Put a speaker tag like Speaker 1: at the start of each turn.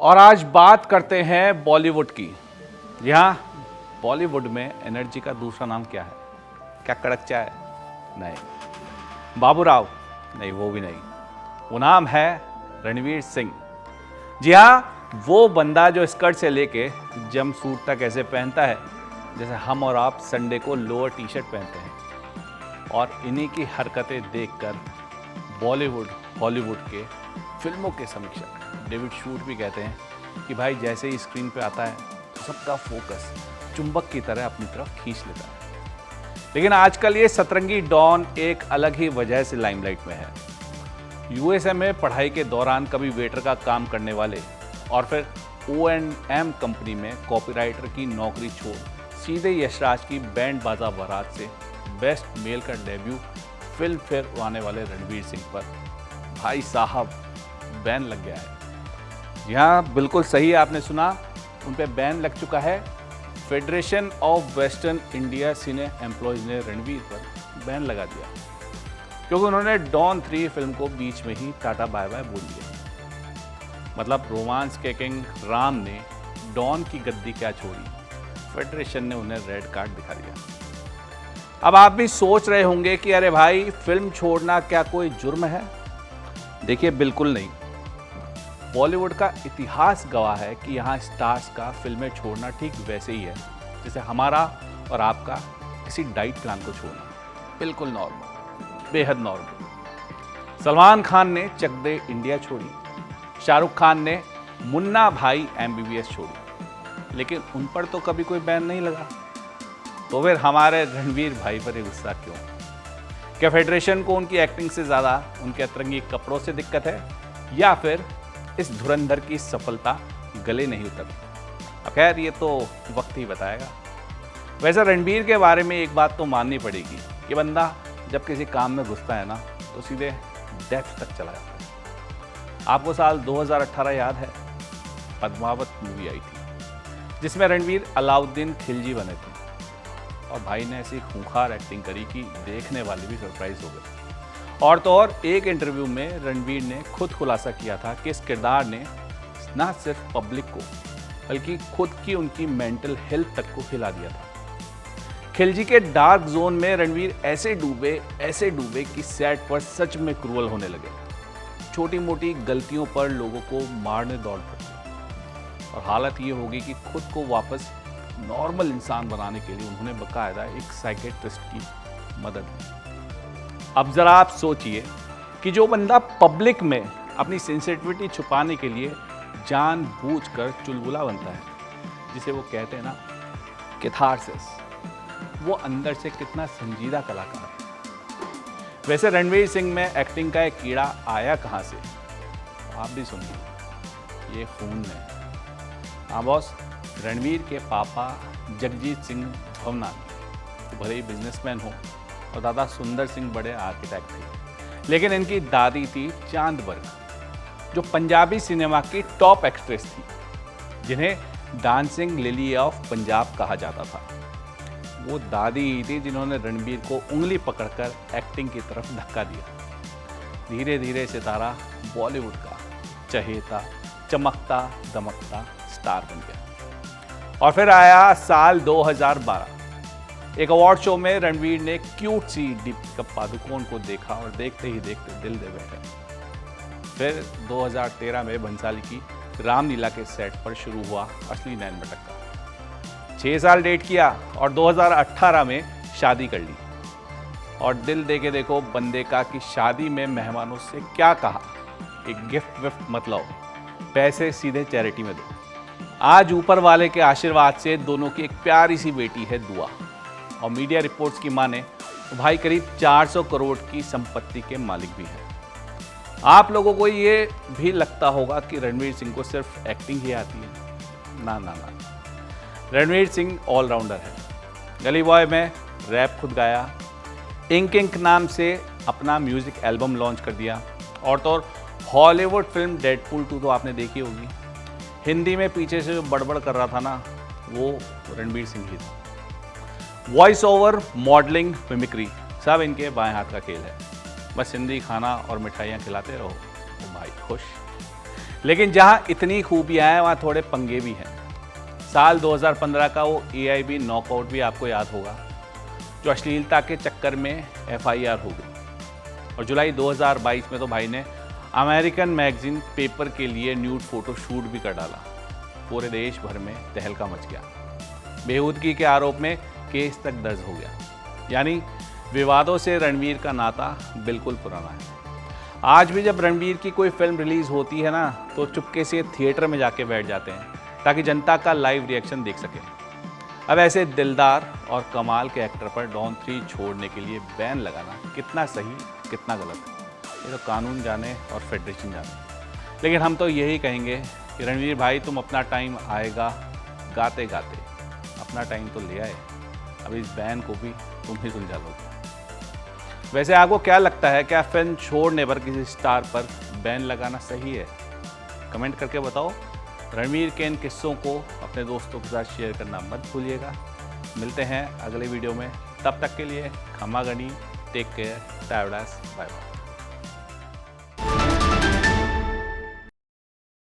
Speaker 1: और आज बात करते हैं बॉलीवुड की। जी हाँ, बॉलीवुड में एनर्जी का दूसरा नाम क्या है? क्या कड़क चाय? नहीं। बाबूराव? नहीं, वो भी नहीं। वो नाम है रणवीर सिंह। जी हाँ, वो बंदा जो स्कर्ट से लेके जंप सूट तक ऐसे पहनता है जैसे हम और आप संडे को लोअर टी शर्ट पहनते हैं। और इन्हीं की हरकतें देखकर बॉलीवुड हॉलीवुड के फिल्मों के समीक्षक डेविड शूट भी कहते हैं कि भाई जैसे ही स्क्रीन पे आता है तो सबका फोकस चुंबक की तरह अपनी तरफ खींच लेता है। लेकिन आजकल ये सतरंगी डॉन एक अलग ही वजह से लाइमलाइट में है। यूएसए में पढ़ाई के दौरान कभी वेटर का काम करने वाले और फिर O&M कंपनी में कॉपीराइटर की नौकरी छोड़ सीधे यशराज की बैंड बाजा बारात से बेस्ट मेल का डेब्यू फिल्म फेयर उड़ाने वाले रणवीर सिंह पर भाई साहब बैन लग गया है। जी हाँ, बिल्कुल सही आपने सुना, उन पे बैन लग चुका है। Federation of western India cine employees ने रणवीर पर बैन लगा दिया क्योंकि उन्होंने डॉन 3 फिल्म को बीच में ही टाटा बाय बाय बोल दिया। मतलब रोमांस के किंग राम ने डॉन की गद्दी क्या छोड़ी, फेडरेशन ने उन्हें रेड कार्ड दिखा दिया। अब आप भी सोच रहे होंगे कि अरे भाई फिल्म छोड़ना क्या कोई जुर्म है? देखिए, बिल्कुल नहीं। बॉलीवुड का इतिहास गवाह है कि यहाँ स्टार्स का फिल्में छोड़ना ठीक वैसे ही है जैसे हमारा और आपका किसी डाइट प्लान को छोड़ना। बिल्कुल नॉर्मल, बेहद नॉर्मल। सलमान खान ने चक दे इंडिया छोड़ी, शाहरुख खान ने मुन्ना भाई MBBS छोड़ी, लेकिन उन पर तो कभी कोई बैन नहीं लगा। तो फिर हमारे रणवीर भाई पर गुस्सा क्यों? क्या फेडरेशन को उनकी एक्टिंग से ज़्यादा उनके अतरंगी कपड़ों से दिक्कत है, या फिर इस धुरंधर की सफलता गले नहीं उतरती? खैर, ये तो वक्त ही बताएगा। वैसे रणवीर के बारे में एक बात तो माननी पड़ेगी कि बंदा जब किसी काम में घुसता है ना तो सीधे डेप्थ तक चला जाता है। आपको साल 2018 याद है? पद्मावत मूवी आई थी जिसमें रणवीर अलाउद्दीन खिलजी बने थे और भाई ने ऐसी खूंखार एक्टिंग करी कि देखने वाले भी सरप्राइज हो गए। और तो और एक इंटरव्यू में रणवीर ने खुद खुलासा किया था कि इस किरदार ने ना सिर्फ पब्लिक को बल्कि खुद की उनकी मेंटल हेल्थ तक को हिला दिया था। खिलजी के डार्क जोन में रणवीर ऐसे डूबे कि सेट पर सच में क्रूअल होने लगे। छोटी मोटी गलतियों पर लोगों को मारने दौड़ पड़ते और हालत ये होगी कि खुद को वापस नॉर्मल इंसान बनाने के लिए उन्होंने बाकायदा एक साइकेट्रिस्ट की मदद ली। अब जरा आप सोचिए कि जो बंदा पब्लिक में अपनी सेंसिटिविटी छुपाने के लिए जानबूझकर चुलबुला बनता है, जिसे वो कहते हैं ना कैथारसिस, वो अंदर से कितना संजीदा कलाकार है। वैसे रणवीर सिंह में एक्टिंग का एक कीड़ा आया कहाँ से? आप भी सुनिए, ये खून में है। हाँ बॉस, रणवीर के पापा जगजीत सिंह भवनानी भले ही बिजनेसमैन हो और दादा सुंदर सिंह बड़े आर्किटेक्ट थे, लेकिन इनकी दादी थी चांद बर्ग, जो पंजाबी सिनेमा की टॉप एक्ट्रेस थी, जिन्हें डांसिंग लिली ऑफ पंजाब कहा जाता था। वो दादी ही थी जिन्होंने रणवीर को उंगली पकड़कर एक्टिंग की तरफ धक्का दिया। धीरे धीरे सितारा बॉलीवुड का चहेता चमकता दमकता स्टार बन गया। और फिर आया साल 2012। एक अवार्ड शो में रणवीर ने क्यूट सी दीपिका पादुकोण को देखा और देखते ही देखते दिल दे बैठे। फिर 2013 में भंसाली की रामलीला के सेट पर शुरू हुआ असली नैन मटक्का। 6 साल डेट किया और 2018 में शादी कर ली। और दिल दे के देखो बंदे का कि शादी में मेहमानों से क्या कहा, एक गिफ्ट विफ्ट मत लाओ, पैसे सीधे चैरिटी में दो। आज ऊपर वाले के आशीर्वाद से दोनों की एक प्यारी सी बेटी है दुआ, और मीडिया रिपोर्ट्स की माने तो भाई करीब 400 करोड़ की संपत्ति के मालिक भी हैं। आप लोगों को ये भी लगता होगा कि रणवीर सिंह को सिर्फ एक्टिंग ही आती है। ना ना ना, रणवीर सिंह ऑलराउंडर है। गली बॉय में रैप खुद गाया, इंक नाम से अपना म्यूजिक एल्बम लॉन्च कर दिया, और तो और हॉलीवुड फिल्म डेडपूल 2 तो आपने देखी होगी। हिंदी में पीछे से जो बड़बड़ कर रहा था ना, वो रणवीर सिंह ही था। वॉइस ओवर, मॉडलिंग, मिमिक्री सब इनके बाएं हाथ का खेल है। बस हिंदी खाना और मिठाइयाँ खिलाते रहो तो भाई खुश। लेकिन जहां इतनी खूबियां हैं वहां थोड़े पंगे भी हैं। साल 2015 का वो AIB नॉकआउट भी आपको याद होगा, जो अश्लीलता के चक्कर में FIR हो गई। और जुलाई 2022 में तो भाई ने अमेरिकन मैगजीन पेपर के लिए न्यूड फोटो शूट भी कर डाला। पूरे देश भर में तहलका मच गया। बेहूदगी के आरोप में केस तक दर्ज हो गया। यानी विवादों से रणवीर का नाता बिल्कुल पुराना है। आज भी जब रणवीर की कोई फिल्म रिलीज होती है ना, तो चुपके से थिएटर में जाके बैठ जाते हैं ताकि जनता का लाइव रिएक्शन देख सके। अब ऐसे दिलदार और कमाल के एक्टर पर डॉन 3 छोड़ने के लिए बैन लगाना कितना सही कितना गलत है, ये तो कानून जाने और फेडरेशन जाने। लेकिन हम तो यही कहेंगे कि रणवीर भाई, तुम अपना टाइम आएगा, गाते गाते अपना टाइम तो ले आए। अब इस बैन को भी तुम ही सुलझा लोगे। वैसे आपको क्या लगता है, क्या फिल्म छोड़ने पर किसी स्टार पर बैन लगाना सही है? कमेंट करके बताओ। रणवीर के इन किस्सों को अपने दोस्तों के साथ शेयर करना मत भूलिएगा। मिलते हैं अगले वीडियो में, तब तक के लिए खमा गनी, टेक केयर, बाय बाय।